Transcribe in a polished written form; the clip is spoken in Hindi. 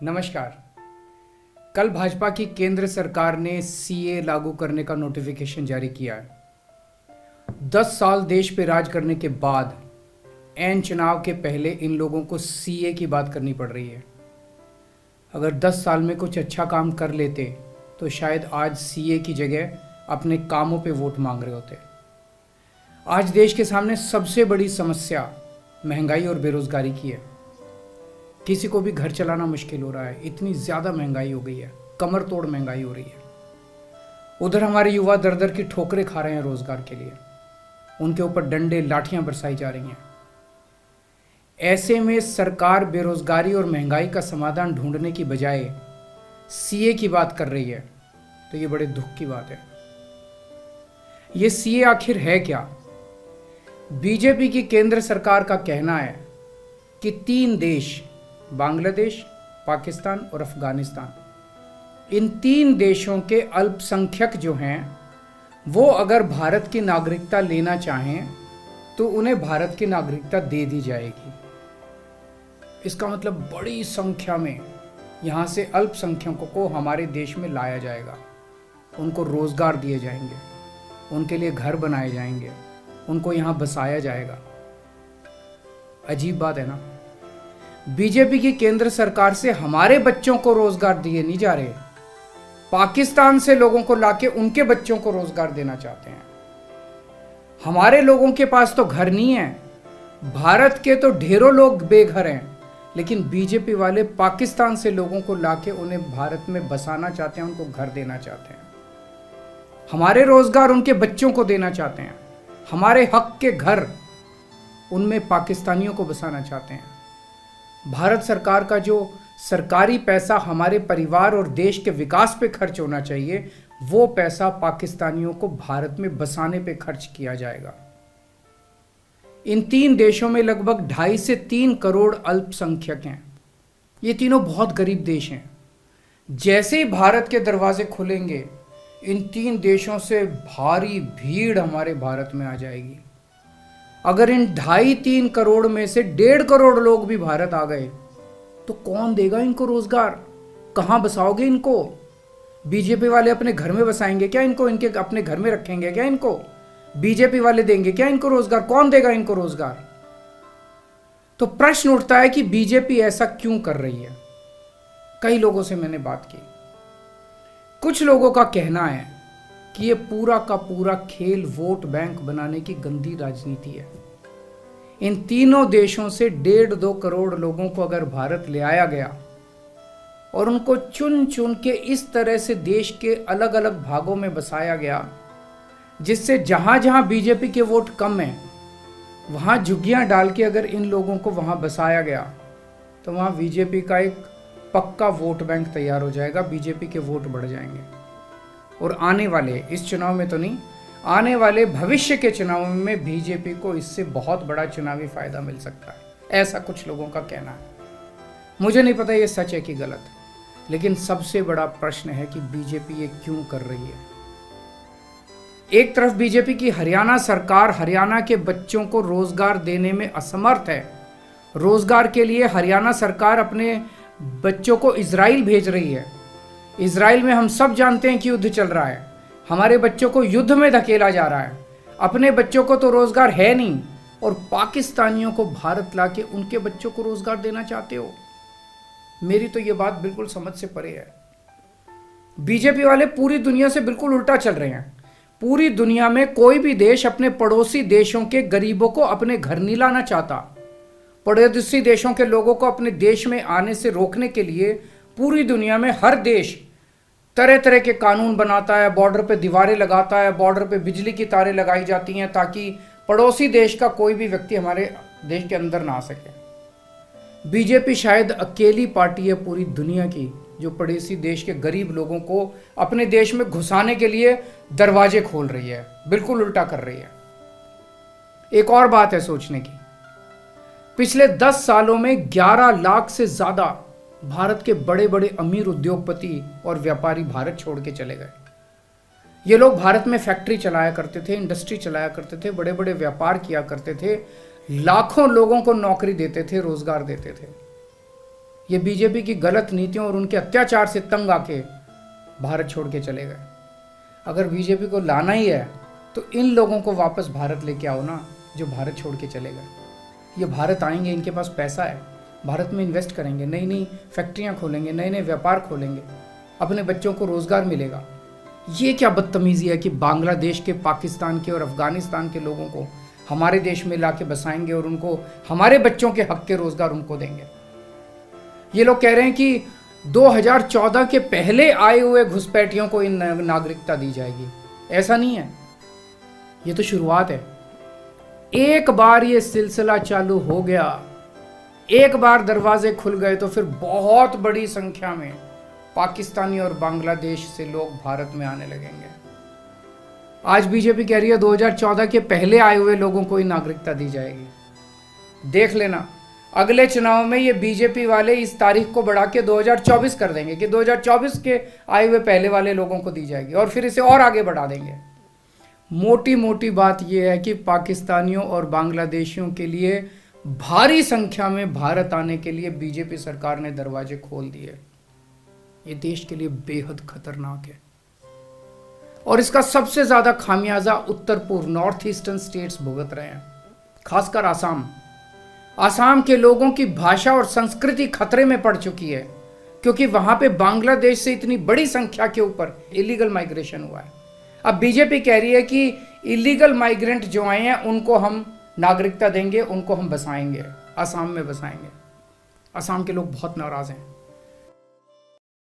नमस्कार। कल भाजपा की केंद्र सरकार ने सीए लागू करने का नोटिफिकेशन जारी किया है। 10 साल देश पे राज करने के बाद ऐन चुनाव के पहले इन लोगों को सीए की बात करनी पड़ रही है। अगर 10 साल में कुछ अच्छा काम कर लेते तो शायद आज सीए की जगह अपने कामों पे वोट मांग रहे होते। आज देश के सामने सबसे बड़ी समस्या महंगाई और बेरोजगारी की है। किसी को भी घर चलाना मुश्किल हो रहा है, इतनी ज़्यादा महंगाई हो गई है, कमर तोड़ महंगाई हो रही है। उधर हमारे युवा दर दर की ठोकरें खा रहे हैं रोजगार के लिए, उनके ऊपर डंडे लाठियां बरसाई जा रही हैं। ऐसे में सरकार बेरोजगारी और महंगाई का समाधान ढूंढने की बजाय सीए की बात कर रही है, तो ये बड़े दुख की बात है। ये सीए आखिर है क्या? बीजेपी की केंद्र सरकार का कहना है कि 3 देश, बांग्लादेश, पाकिस्तान और अफगानिस्तान, इन 3 देशों के अल्पसंख्यक जो हैं वो अगर भारत की नागरिकता लेना चाहें तो उन्हें भारत की नागरिकता दे दी जाएगी। इसका मतलब बड़ी संख्या में यहाँ से अल्पसंख्यकों को हमारे देश में लाया जाएगा, उनको रोजगार दिए जाएंगे, उनके लिए घर बनाए जाएंगे, उनको यहाँ बसाया जाएगा। अजीब बात है ना। बीजेपी की केंद्र सरकार से हमारे बच्चों को रोजगार दिए नहीं जा रहे, पाकिस्तान से लोगों को लाके उनके बच्चों को रोजगार देना चाहते हैं। हमारे लोगों के पास तो घर नहीं है, भारत के तो ढेरों लोग बेघर हैं, लेकिन बीजेपी वाले पाकिस्तान से लोगों को लाके उन्हें भारत में बसाना चाहते हैं, उनको घर देना चाहते हैं। हमारे रोजगार उनके बच्चों को देना चाहते हैं, हमारे हक के घर उनमें पाकिस्तानियों को बसाना चाहते हैं। भारत सरकार का जो सरकारी पैसा हमारे परिवार और देश के विकास पे खर्च होना चाहिए, वो पैसा पाकिस्तानियों को भारत में बसाने पे खर्च किया जाएगा। इन 3 देशों में लगभग 2.5 से 3 करोड़ अल्पसंख्यक हैं। ये तीनों बहुत गरीब देश हैं। जैसे ही भारत के दरवाजे खुलेंगे, इन 3 देशों से भारी भीड़ हमारे भारत में आ जाएगी। अगर इन 2.5-3 करोड़ में से 1.5 करोड़ लोग भी भारत आ गए तो कौन देगा इनको रोजगार? कहां बसाओगे इनको? बीजेपी वाले अपने घर में बसाएंगे क्या इनको? इनके अपने घर में रखेंगे क्या इनको? बीजेपी वाले देंगे क्या इनको रोजगार? कौन देगा इनको रोजगार? तो प्रश्न उठता है कि बीजेपी ऐसा क्यों कर रही है। कई लोगों से मैंने बात की, कुछ लोगों का कहना है कि ये पूरा का पूरा खेल वोट बैंक बनाने की गंदी राजनीति है। इन तीनों देशों से 1.5-2 करोड़ लोगों को अगर भारत ले आया गया और उनको चुन चुन के इस तरह से देश के अलग अलग भागों में बसाया गया, जिससे जहां जहां बीजेपी के वोट कम हैं वहां झुग्गियां डाल के अगर इन लोगों को वहां बसाया गया तो वहां बीजेपी का एक पक्का वोट बैंक तैयार हो जाएगा, बीजेपी के वोट बढ़ जाएंगे। और आने वाले इस चुनाव में तो नहीं, आने वाले भविष्य के चुनाव में बीजेपी को इससे बहुत बड़ा चुनावी फायदा मिल सकता है, ऐसा कुछ लोगों का कहना है। मुझे नहीं पता ये सच है कि गलत, लेकिन सबसे बड़ा प्रश्न है कि बीजेपी ये क्यों कर रही है। एक तरफ बीजेपी की हरियाणा सरकार हरियाणा के बच्चों को रोजगार देने में असमर्थ है। रोजगार के लिए हरियाणा सरकार अपने बच्चों को इजराइल भेज रही है। इजराइल में हम सब जानते हैं कि युद्ध चल रहा है, हमारे बच्चों को युद्ध में धकेला जा रहा है। अपने बच्चों को तो रोजगार है नहीं और पाकिस्तानियों को भारत लाके उनके बच्चों को रोजगार देना चाहते हो। मेरी तो ये बात बिल्कुल समझ से परे है। बीजेपी वाले पूरी दुनिया से बिल्कुल उल्टा चल रहे हैं। पूरी दुनिया में कोई भी देश अपने पड़ोसी देशों के गरीबों को अपने घर नहीं लाना चाहता। पड़ोसी देशों के लोगों को अपने देश में आने से रोकने के लिए पूरी दुनिया में हर देश तरह तरह के कानून बनाता है, बॉर्डर पे दीवारें लगाता है, बॉर्डर पे बिजली की तारें लगाई जाती हैं ताकि पड़ोसी देश का कोई भी व्यक्ति हमारे देश के अंदर ना आ सके। बीजेपी शायद अकेली पार्टी है पूरी दुनिया की जो पड़ोसी देश के गरीब लोगों को अपने देश में घुसाने के लिए दरवाजे खोल रही है, बिल्कुल उल्टा कर रही है। एक और बात है सोचने की, पिछले 10 सालों में 11 लाख से ज्यादा भारत के बड़े बड़े अमीर उद्योगपति और व्यापारी भारत छोड़ के चले गए। ये लोग भारत में फैक्ट्री चलाया करते थे, इंडस्ट्री चलाया करते थे, बड़े बड़े व्यापार किया करते थे, लाखों लोगों को नौकरी देते थे, रोजगार देते थे। ये बीजेपी की गलत नीतियों और उनके अत्याचार से तंग आके भारत छोड़ के चले गए। अगर बीजेपी को लाना ही है तो इन लोगों को वापस भारत लेके आओ ना, जो भारत छोड़ के चले गए। ये भारत आएंगे, इनके पास पैसा है, भारत में इन्वेस्ट करेंगे, नई नई फैक्ट्रियाँ खोलेंगे, नए नए व्यापार खोलेंगे, अपने बच्चों को रोजगार मिलेगा। ये क्या बदतमीजी है कि बांग्लादेश के, पाकिस्तान के और अफगानिस्तान के लोगों को हमारे देश में लाके बसाएंगे और उनको हमारे बच्चों के हक के रोजगार उनको देंगे। ये लोग कह रहे हैं कि 2014 के पहले आए हुए घुसपैठियों को इन नागरिकता दी जाएगी। ऐसा नहीं है, ये तो शुरुआत है। एक बार ये सिलसिला चालू हो गया, एक बार दरवाजे खुल गए तो फिर बहुत बड़ी संख्या में पाकिस्तानी और बांग्लादेश से लोग भारत में आने लगेंगे। आज बीजेपी कह रही है 2014 के पहले आए हुए लोगों को ही नागरिकता दी जाएगी। देख लेना, अगले चुनाव में ये बीजेपी वाले इस तारीख को बढ़ा के 2024 कर देंगे कि 2024 के आए हुए पहले वाले लोगों को दी जाएगी, और फिर इसे और आगे बढ़ा देंगे। मोटी मोटी बात यह है कि पाकिस्तानियों और बांग्लादेशियों के लिए भारी संख्या में भारत आने के लिए बीजेपी सरकार ने दरवाजे खोल दिए। ये देश के लिए बेहद खतरनाक है, और इसका सबसे ज्यादा खामियाजा उत्तर पूर्व, नॉर्थ ईस्टर्न स्टेट्स भुगत रहे हैं, खासकर आसाम। आसाम के लोगों की भाषा और संस्कृति खतरे में पड़ चुकी है, क्योंकि वहां पे बांग्लादेश से इतनी बड़ी संख्या के ऊपर इलीगल माइग्रेशन हुआ है। अब बीजेपी कह रही है कि इलीगल माइग्रेंट जो आए हैं उनको हम नागरिकता देंगे, उनको हम बसाएंगे, आसाम में बसाएंगे। आसाम के लोग बहुत नाराज हैं।